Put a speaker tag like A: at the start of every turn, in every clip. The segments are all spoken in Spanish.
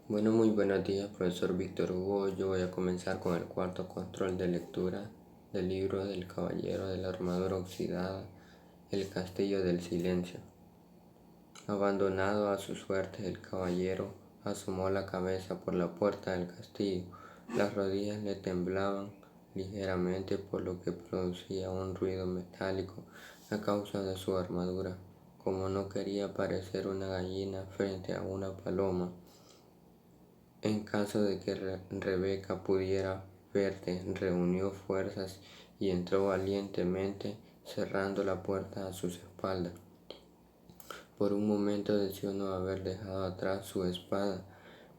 A: Bueno, muy buenos días, profesor Víctor Hugo. Yo voy a comenzar con el cuarto control de lectura del libro del Caballero de la Armadura Oxidada, El Castillo del Silencio. Abandonado a su suerte, el caballero asomó la cabeza por la puerta del castillo. Las rodillas le temblaban ligeramente, por lo que producía un ruido metálico a causa de su armadura. Como no quería parecer una gallina frente a una paloma, en caso de que Rebeca pudiera verte, reunió fuerzas y entró valientemente, cerrando la puerta a sus espaldas. Por un momento deseó no haber dejado atrás su espada,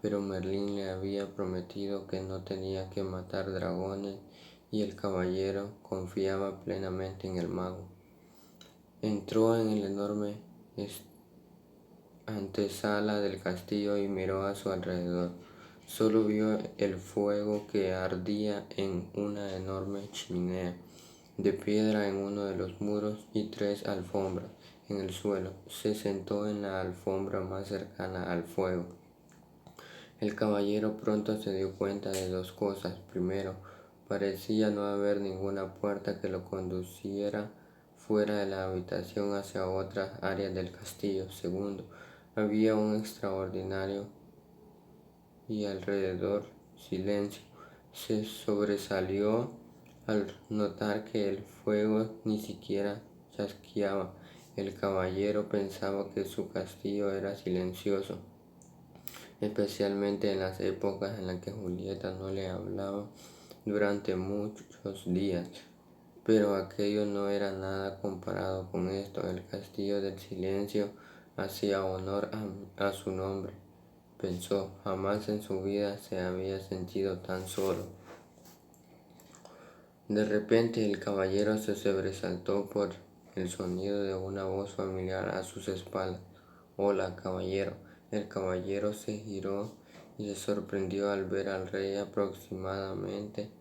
A: pero Merlín le había prometido que no tenía que matar dragones y el caballero confiaba plenamente en el mago. Entró en el enorme antesala del castillo y miró a su alrededor. Solo vio el fuego que ardía en una enorme chimenea de piedra en uno de los muros y 3 alfombras en el suelo. Se sentó en la alfombra más cercana al fuego. El caballero pronto se dio cuenta de 2 cosas. Primero, parecía no haber ninguna puerta que lo conduciera fuera de la habitación hacia otras áreas del castillo. Segundo, había un extraordinario y alrededor silencio. Se sobresalió al notar que el fuego ni siquiera chasqueaba. El caballero pensaba que su castillo era silencioso, especialmente en las épocas en las que Julieta no le hablaba durante muchos días. Pero aquello no era nada comparado con esto. El castillo del silencio hacía honor a su nombre. Pensó, jamás en su vida se había sentido tan solo. De repente el caballero se sobresaltó por el sonido de una voz familiar a sus espaldas. «Hola, caballero». El caballero se giró y se sorprendió al ver al rey aproximadamente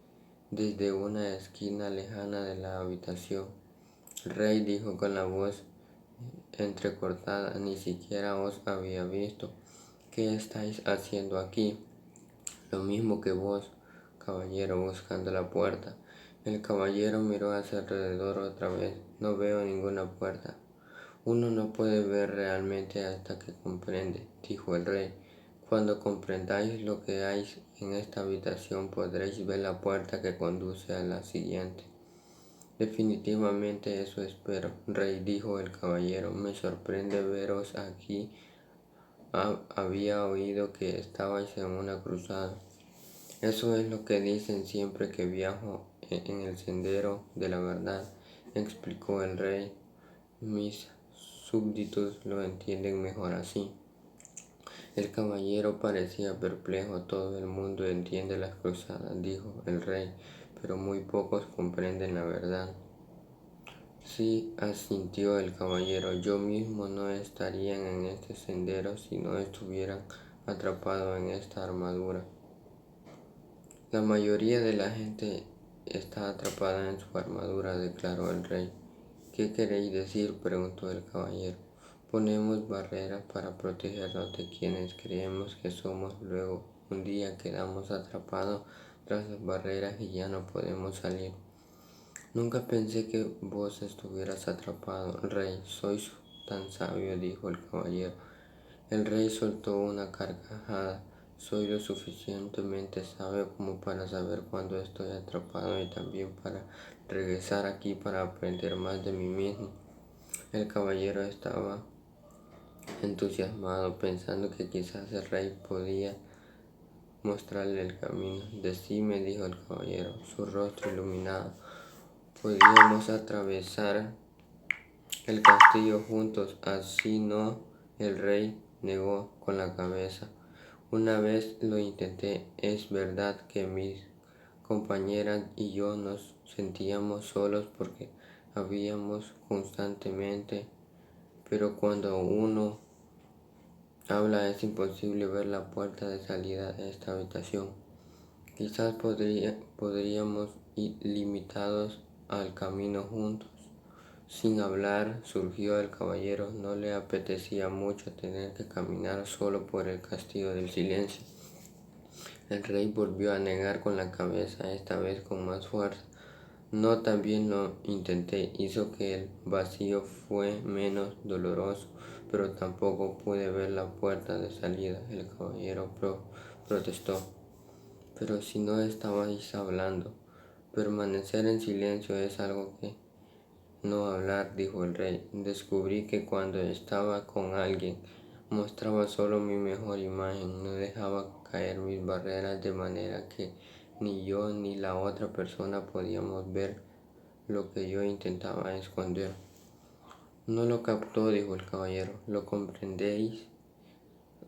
A: desde una esquina lejana de la habitación. «El rey», dijo con la voz entrecortada, «ni siquiera os había visto. ¿Qué estáis haciendo aquí?» «Lo mismo que vos, caballero, buscando la puerta». El caballero miró hacia alrededor otra vez. «No veo ninguna puerta». «Uno no puede ver realmente hasta que comprende», dijo el rey. «Cuando comprendáis lo que hay en esta habitación, podréis ver la puerta que conduce a la siguiente». «Definitivamente eso espero, rey», dijo el caballero. «Me sorprende veros aquí. Había oído que estabais en una cruzada». «Eso es lo que dicen siempre que viajo en el sendero de la verdad», explicó el rey. «Mis súbditos lo entienden mejor así». El caballero parecía perplejo. «Todo el mundo entiende las cruzadas», dijo el rey, «pero muy pocos comprenden la verdad». «Sí», asintió el caballero, «yo mismo no estaría en este sendero si no estuviera atrapado en esta armadura». «La mayoría de la gente está atrapada en su armadura», declaró el rey. «¿Qué queréis decir?», preguntó el caballero. «Ponemos barreras para protegernos de quienes creemos que somos. Luego, un día quedamos atrapados tras las barreras y ya no podemos salir». «Nunca pensé que vos estuvieras atrapado, rey. Sois tan sabio», dijo el caballero. El rey soltó una carcajada. «Soy lo suficientemente sabio como para saber cuándo estoy atrapado y también para regresar aquí para aprender más de mí mismo». El caballero estaba entusiasmado, pensando que quizás el rey podía mostrarle el camino. «Decime», dijo el caballero, su rostro iluminado, «¿podríamos atravesar el castillo juntos?» «Así no», el rey negó con la cabeza. «Una vez lo intenté. Es verdad que mis compañeras y yo nos sentíamos solos porque habíamos constantemente, pero cuando uno habla es imposible ver la puerta de salida de esta habitación. Quizás podríamos ir limitados al camino juntos». Sin hablar, surgió el caballero. No le apetecía mucho tener que caminar solo por el castillo del silencio. El rey volvió a negar con la cabeza, esta vez con más fuerza. No, también lo intenté, hizo que el vacío fue menos doloroso, pero tampoco pude ver la puerta de salida. El caballero protestó. Pero si no estabais hablando, permanecer en silencio es algo que no hablar, dijo el rey. Descubrí que cuando estaba con alguien mostraba solo mi mejor imagen, no dejaba caer mis barreras de manera que ni yo ni la otra persona podíamos ver lo que yo intentaba esconder. No lo captó, dijo el caballero. ¿Lo comprendéis?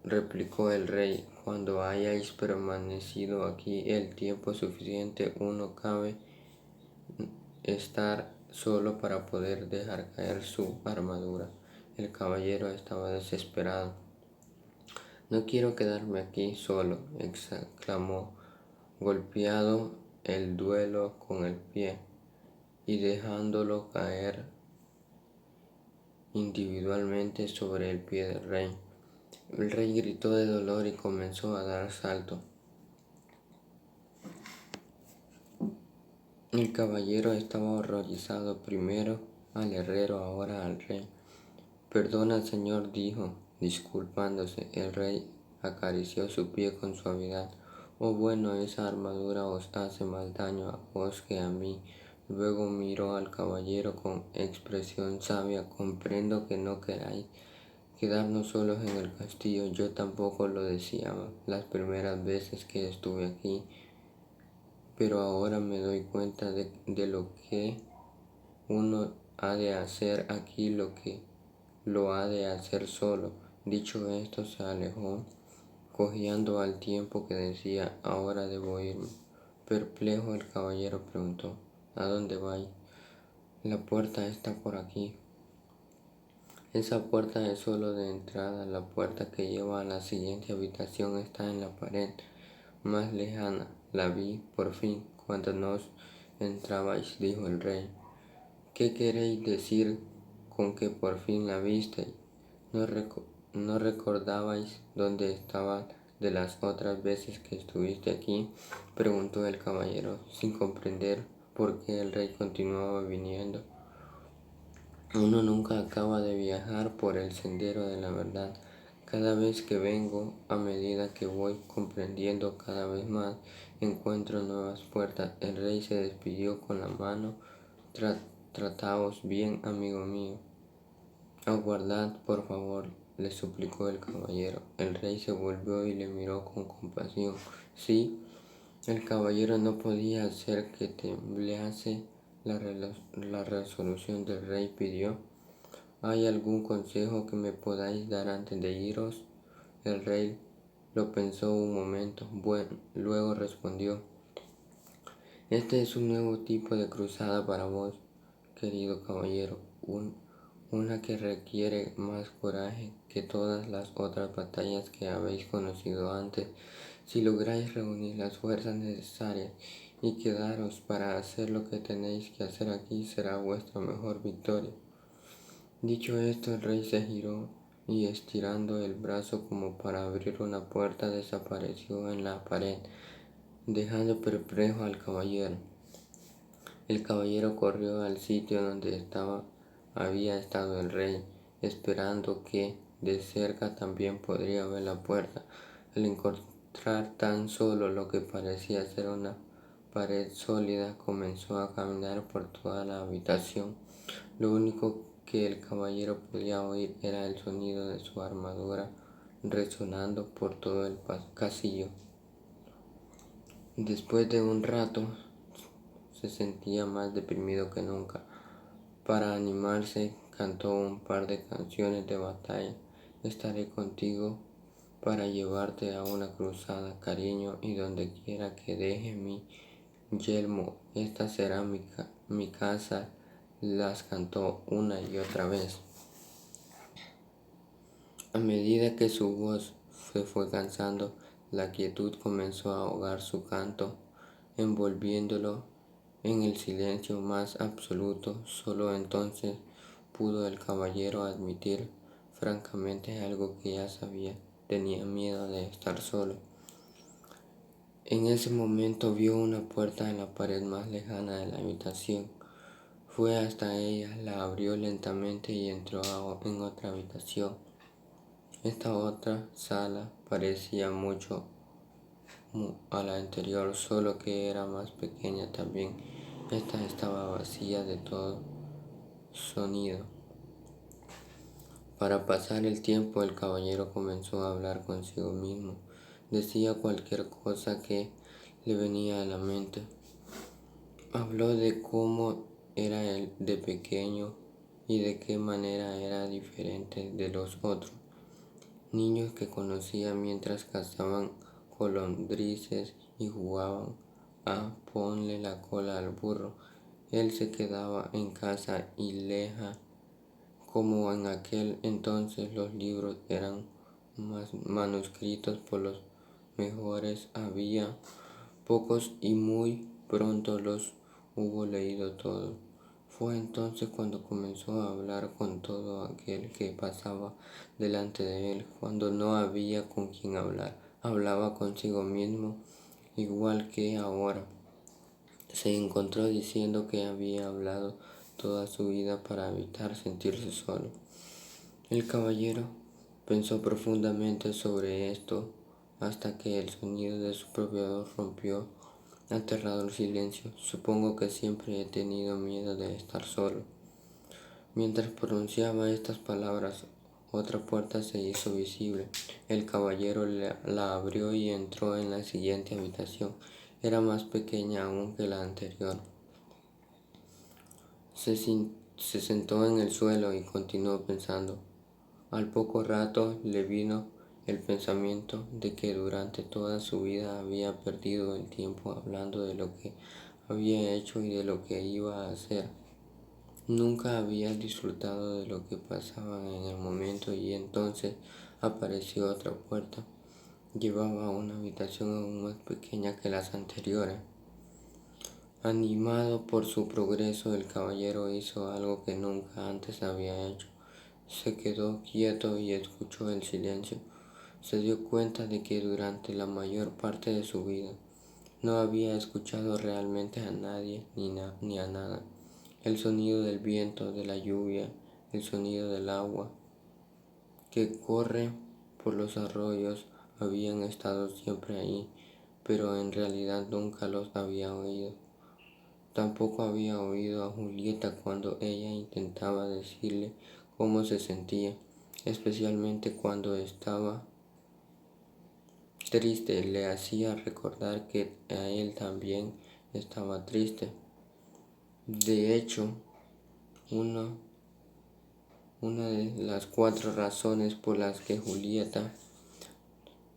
A: Replicó el rey. Cuando hayáis permanecido aquí el tiempo suficiente, uno cabe estar solo para poder dejar caer su armadura. El caballero estaba desesperado. No quiero quedarme aquí solo, exclamó, golpeado el duelo con el pie y dejándolo caer individualmente sobre el pie del rey. El rey gritó de dolor y comenzó a dar salto. El caballero estaba horrorizado, primero al herrero, ahora al rey. Perdona, señor, dijo, disculpándose. El rey acarició su pie con suavidad. Oh, bueno, esa armadura os hace más daño a vos que a mí. Luego miró al caballero con expresión sabia. Comprendo que no queráis quedarnos solos en el castillo. Yo tampoco lo deseaba las primeras veces que estuve aquí, pero ahora me doy cuenta de lo que uno ha de hacer aquí, lo que lo ha de hacer solo. Dicho esto, se alejó, cojeando al tiempo que decía, ahora debo irme. Perplejo, el caballero preguntó, ¿a dónde vais? La puerta está por aquí. Esa puerta es solo de entrada. La puerta que lleva a la siguiente habitación está en la pared más lejana. La vi por fin cuando nos entrabais, dijo el rey. ¿Qué queréis decir con que por fin la visteis? ¿No recordabais dónde estaba de las otras veces que estuviste aquí? Preguntó el caballero, sin comprender por qué el rey continuaba viniendo. Uno nunca acaba de viajar por el sendero de la verdad. Cada vez que vengo, a medida que voy comprendiendo cada vez más, encuentro nuevas puertas. El rey se despidió con la mano. Trataos bien, amigo mío. Aguardad, por favor, le suplicó el caballero. El rey se volvió y le miró con compasión. Sí, el caballero no podía hacer que temblase. La resolución del rey pidió. ¿Hay algún consejo que me podáis dar antes de iros? El rey lo pensó un momento. Bueno, luego respondió. Este es un nuevo tipo de cruzada para vos, querido caballero. Una que requiere más coraje que todas las otras batallas que habéis conocido antes. Si lográis reunir las fuerzas necesarias y quedaros para hacer lo que tenéis que hacer aquí, será vuestra mejor victoria. Dicho esto, el rey se giró y estirando el brazo como para abrir una puerta, desapareció en la pared, dejando perplejo al caballero. El caballero corrió al sitio donde había estado el rey, esperando que de cerca también podría ver la puerta. Al encontrar tan solo lo que parecía ser una pared sólida, comenzó a caminar por toda la habitación. Lo único que el caballero podía oír era el sonido de su armadura resonando por todo el castillo. Después de un rato se sentía más deprimido que nunca. Para animarse, cantó un par de canciones de batalla. Estaré contigo para llevarte a una cruzada, cariño, y donde quiera que deje mi yelmo, esta será mi casa. Las cantó una y otra vez. A medida que su voz se fue cansando, la quietud comenzó a ahogar su canto, envolviéndolo en el silencio más absoluto. Solo entonces pudo el caballero admitir francamente algo que ya sabía: tenía miedo de estar solo. En ese momento vio una puerta en la pared más lejana de la habitación. Fue hasta ella, la abrió lentamente y entró en otra habitación. Esta otra sala parecía mucho a la anterior, solo que era más pequeña también. Esta estaba vacía de todo sonido. Para pasar el tiempo, el caballero comenzó a hablar consigo mismo. Decía cualquier cosa que le venía a la mente. Habló de cómo era él de pequeño y de qué manera era diferente de los otros niños que conocía mientras cazaban colondrices y jugaban a ponle la cola al burro. Él se quedaba en casa y leja. Como en aquel entonces los libros eran manuscritos por los mejores, había pocos y muy pronto los hubo leído todos. Fue entonces cuando comenzó a hablar con todo aquel que pasaba delante de él. Cuando no había con quien hablar, hablaba consigo mismo, igual que ahora. Se encontró diciendo que había hablado toda su vida para evitar sentirse solo. El caballero pensó profundamente sobre esto hasta que el sonido de su propia voz rompió aterrador silencio. Supongo que siempre he tenido miedo de estar solo. Mientras pronunciaba estas palabras, otra puerta se hizo visible. El caballero la abrió y entró en la siguiente habitación. Era más pequeña aún que la anterior. Se sentó en el suelo y continuó pensando. Al poco rato le vino el pensamiento de que durante toda su vida había perdido el tiempo hablando de lo que había hecho y de lo que iba a hacer. Nunca había disfrutado de lo que pasaba en el momento y entonces apareció otra puerta. Llevaba a una habitación aún más pequeña que las anteriores. Animado por su progreso, el caballero hizo algo que nunca antes había hecho. Se quedó quieto y escuchó el silencio. Se dio cuenta de que durante la mayor parte de su vida no había escuchado realmente a nadie ni a nada. El sonido del viento, de la lluvia, el sonido del agua que corre por los arroyos habían estado siempre ahí, pero en realidad nunca los había oído. Tampoco había oído a Julieta cuando ella intentaba decirle cómo se sentía, especialmente cuando estaba triste. Le hacía recordar que a él también estaba triste. De hecho, una de las 4 razones por las que Julieta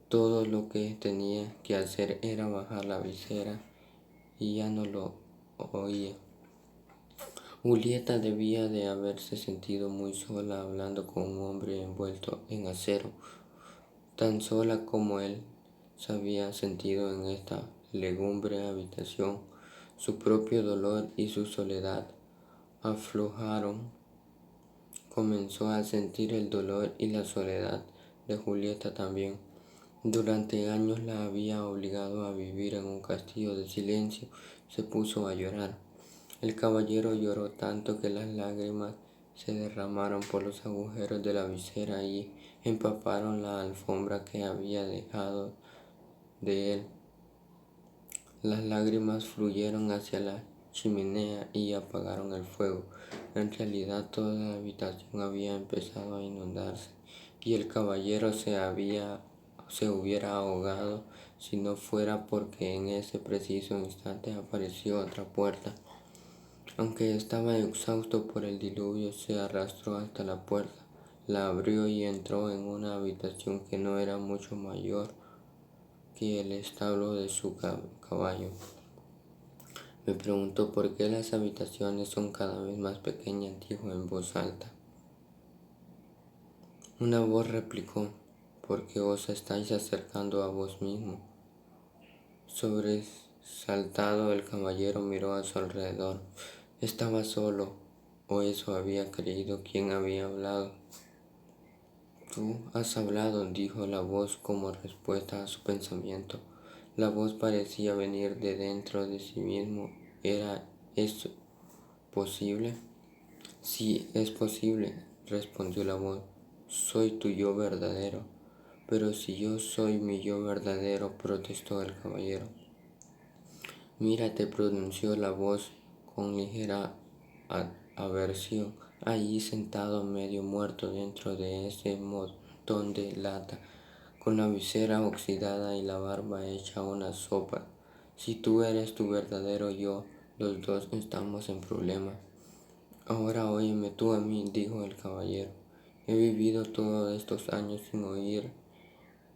A: todo lo que tenía que hacer era bajar la visera y ya no lo oía. Julieta debía de haberse sentido muy sola hablando con un hombre envuelto en acero, tan sola como él se había sentido en esta lúgubre habitación. Su propio dolor y su soledad aflojaron. Comenzó a sentir el dolor y la soledad de Julieta también. Durante años la había obligado a vivir en un castillo de silencio. Se puso a llorar. El caballero lloró tanto que las lágrimas se derramaron por los agujeros de la visera y empaparon la alfombra que había dejado de él. Las lágrimas fluyeron hacia la chimenea y apagaron el fuego. En realidad toda la habitación había empezado a inundarse y el caballero se hubiera ahogado si no fuera porque en ese preciso instante apareció otra puerta. Aunque estaba exhausto por el diluvio, se arrastró hasta la puerta, la abrió y entró en una habitación que no era mucho mayor que el establo de su caballo. Me preguntó por qué las habitaciones son cada vez más pequeñas, dijo en voz alta. Una voz replicó, porque os estáis acercando a vos mismo. Sobresaltado, el caballero miró a su alrededor. Estaba solo, o eso había creído. ¿Quién había hablado? Tú has hablado, dijo la voz como respuesta a su pensamiento. La voz parecía venir de dentro de sí mismo. ¿Era esto posible? Sí, es posible, respondió la voz. Soy tu yo verdadero. Pero si yo soy mi yo verdadero, protestó el caballero. Mírate, pronunció la voz con ligera aversión. Allí sentado medio muerto dentro de ese montón de lata, con la visera oxidada y la barba hecha una sopa. Si tú eres tu verdadero yo, los dos estamos en problemas. Ahora óyeme tú a mí, dijo el caballero. He vivido todos estos años sin oír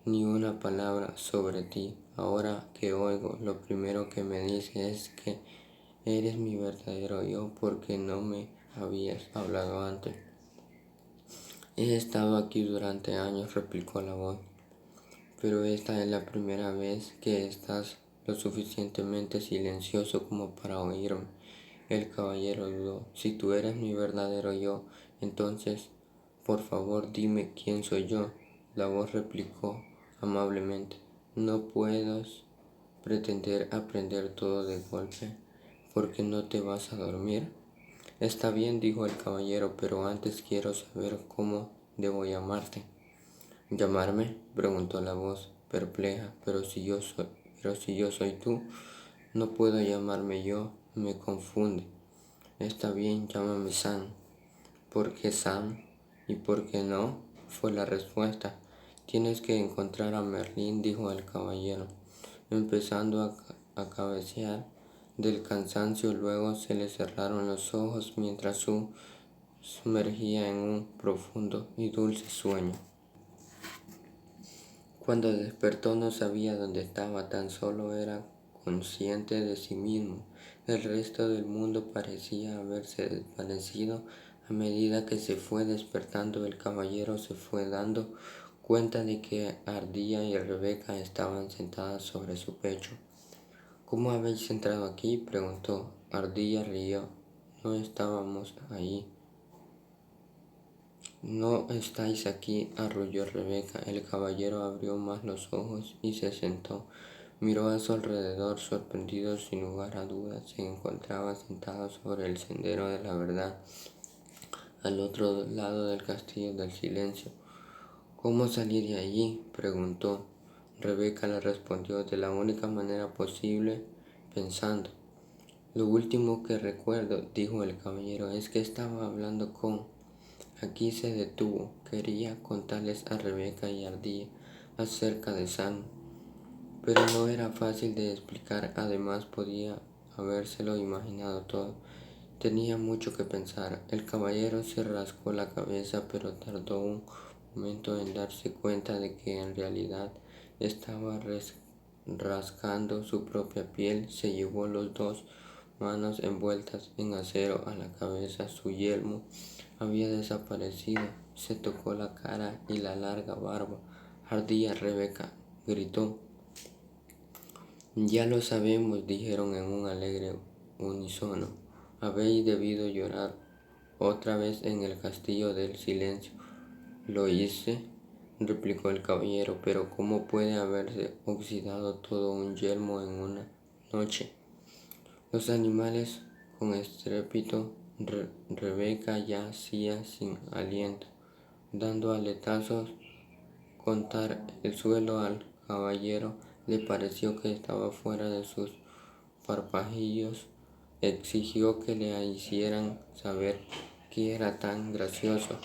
A: ni una palabra sobre ti. Ahora que oigo, lo primero que me dice es que eres mi verdadero yo porque no me habías hablado antes. He estado aquí durante años, replicó la voz, pero esta es la primera vez que estás lo suficientemente silencioso como para oírme. El caballero dudó. Si tú eres mi verdadero yo, entonces, por favor, dime quién soy yo. La voz replicó amablemente. No puedes pretender aprender todo de golpe, porque no te vas a dormir. Está bien, dijo el caballero, pero antes quiero saber cómo debo llamarte. ¿Llamarme?, preguntó la voz, perpleja. Pero si yo soy tú, no puedo llamarme yo. Me confunde. Está bien, llámame Sam. ¿Por qué Sam? ¿Y por qué no?, fue la respuesta. Tienes que encontrar a Merlín, dijo el caballero, empezando a cabecear del cansancio. Luego se le cerraron los ojos mientras sumergía en un profundo y dulce sueño. Cuando despertó no sabía dónde estaba, tan solo era consciente de sí mismo. El resto del mundo parecía haberse desvanecido a medida que se fue despertando. El caballero se fue dando cuenta de que Ardilla y Rebeca estaban sentadas sobre su pecho. ¿Cómo habéis entrado aquí?, preguntó. Ardilla rió. No estábamos ahí. No estáis aquí, arrulló Rebeca. El caballero abrió más los ojos y se sentó. Miró a su alrededor, sorprendido. Sin lugar a dudas, se encontraba sentado sobre el sendero de la verdad, al otro lado del castillo del silencio. ¿Cómo salir de allí?, preguntó. Rebeca le respondió de la única manera posible, pensando. Lo último que recuerdo, dijo el caballero, es que estaba hablando con... Aquí se detuvo. Quería contarles a Rebeca y Ardilla acerca de Sam, pero no era fácil de explicar. Además, podía habérselo imaginado todo. Tenía mucho que pensar. El caballero se rascó la cabeza, pero tardó un momento en darse cuenta de que en realidad estaba rascando su propia piel. Se llevó las dos manos envueltas en acero a la cabeza. Su yelmo había desaparecido. Se tocó la cara y la larga barba. Ardilla, Rebeca, gritó. Ya lo sabemos, dijeron en un alegre unísono. Habéis debido llorar otra vez en el castillo del silencio. Lo hice, replicó el caballero, pero ¿cómo puede haberse oxidado todo un yelmo en una noche? Los animales, con estrépito. Rebeca yacía sin aliento, dando aletazos contra el suelo. Al caballero le pareció que estaba fuera de sus parpajíos. Exigió que le hicieran saber que era tan gracioso.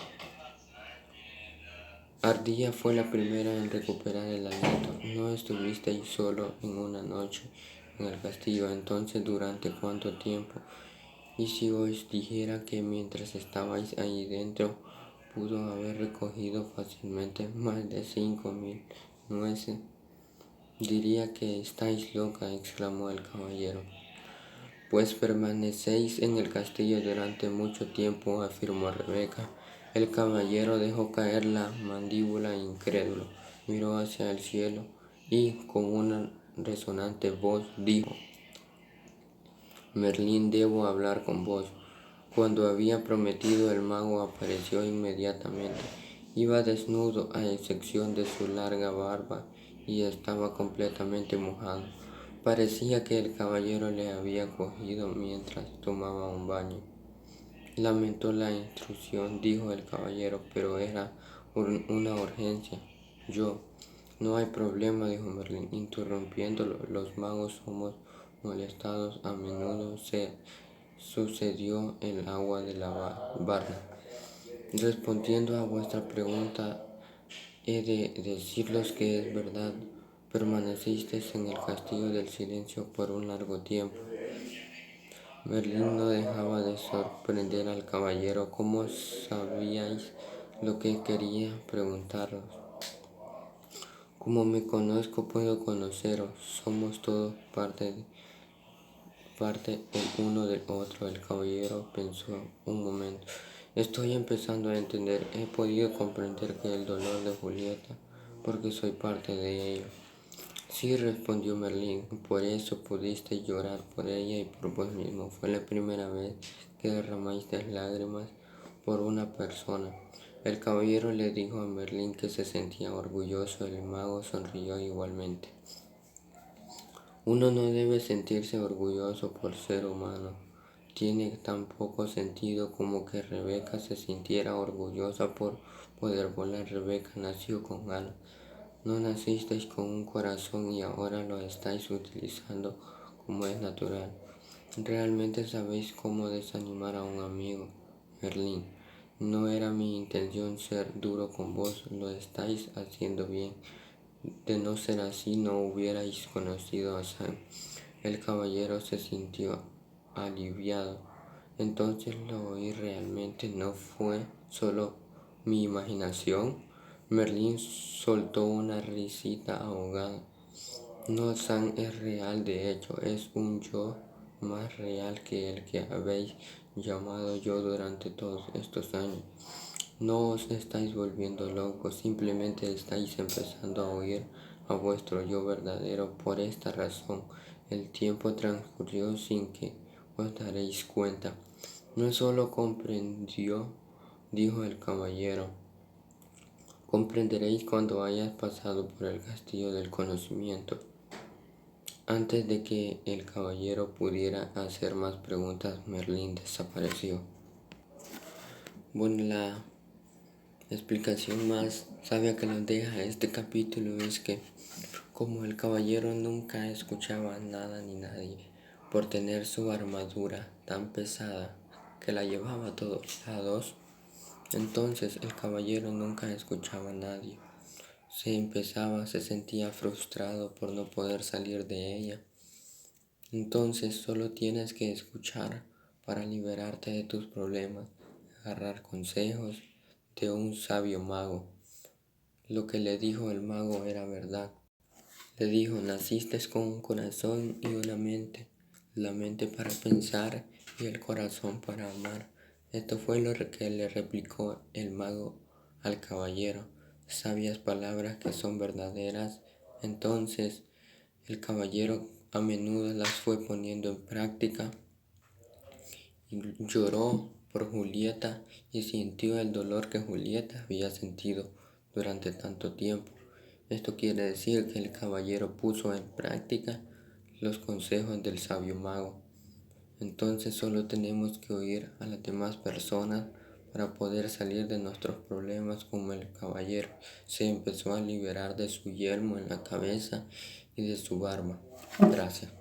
A: Ardilla fue la primera en recuperar el aliento. No estuvisteis solo en una noche en el castillo. Entonces, ¿durante cuánto tiempo? Y si os dijera que mientras estabais allí dentro pudo haber recogido fácilmente más de 5.000 nueces, diría que estáis loca, exclamó el caballero. Pues permanecéis en el castillo durante mucho tiempo, afirmó Rebeca. El caballero dejó caer la mandíbula incrédulo, miró hacia el cielo y con una resonante voz dijo: Merlín, debo hablar con vos. Cuando había prometido, el mago apareció inmediatamente. Iba desnudo, a excepción de su larga barba y estaba completamente mojado. Parecía que el caballero le había cogido mientras tomaba un baño. Lamento la intrusión, dijo el caballero, pero era una urgencia. No hay problema, dijo Merlín, interrumpiéndolo. Los magos somos molestados a menudo. Se sucedió el agua de la barra. Respondiendo a vuestra pregunta, he de deciros que es verdad. Permanecisteis en el castillo del silencio por un largo tiempo. Merlín no dejaba de sorprender al caballero. ¿Cómo sabíais lo que quería preguntaros? Como me conozco, puedo conoceros. Somos todos parte el uno del otro. El caballero pensó un momento. Estoy empezando a entender. He podido comprender que el dolor de Julieta, porque soy parte de ello. Sí, respondió Merlín, por eso pudiste llorar por ella y por vos mismo. Fue la primera vez que derramaste lágrimas por una persona. El caballero le dijo a Merlín que se sentía orgulloso. El mago sonrió igualmente. Uno no debe sentirse orgulloso por ser humano. Tiene tan poco sentido como que Rebeca se sintiera orgullosa por poder volar. Rebeca nació con alas. No nacisteis con un corazón y ahora lo estáis utilizando como es natural. ¿Realmente sabéis cómo desanimar a un amigo? Merlín, no era mi intención ser duro con vos, lo estáis haciendo bien. De no ser así, no hubierais conocido a Sam. El caballero se sintió aliviado. Entonces lo oí realmente, no fue solo mi imaginación. Merlín soltó una risita ahogada. No, Sam es real, de hecho, es un yo más real que el que habéis llamado yo durante todos estos años. No os estáis volviendo locos, simplemente estáis empezando a oír a vuestro yo verdadero. Por esta razón, el tiempo transcurrió sin que os daréis cuenta. No solo comprendió, dijo el caballero. Comprenderéis cuando hayas pasado por el castillo del conocimiento. Antes de que el caballero pudiera hacer más preguntas, Merlín desapareció. Bueno, la explicación más sabia que nos deja este capítulo es que como el caballero nunca escuchaba nada ni nadie, por tener su armadura tan pesada que la llevaba a todos lados, entonces el caballero nunca escuchaba a nadie. Se sentía frustrado por no poder salir de ella. Entonces solo tienes que escuchar para liberarte de tus problemas, agarrar consejos de un sabio mago. Lo que le dijo el mago era verdad. Le dijo, naciste con un corazón y una mente, la mente para pensar y el corazón para amar. Esto fue lo que le replicó el mago al caballero, sabias palabras que son verdaderas. Entonces el caballero a menudo las fue poniendo en práctica y lloró por Julieta y sintió el dolor que Julieta había sentido durante tanto tiempo. Esto quiere decir que el caballero puso en práctica los consejos del sabio mago. Entonces solo tenemos que oír a las demás personas para poder salir de nuestros problemas, como el caballero se empezó a liberar de su yelmo en la cabeza y de su barba. Gracias.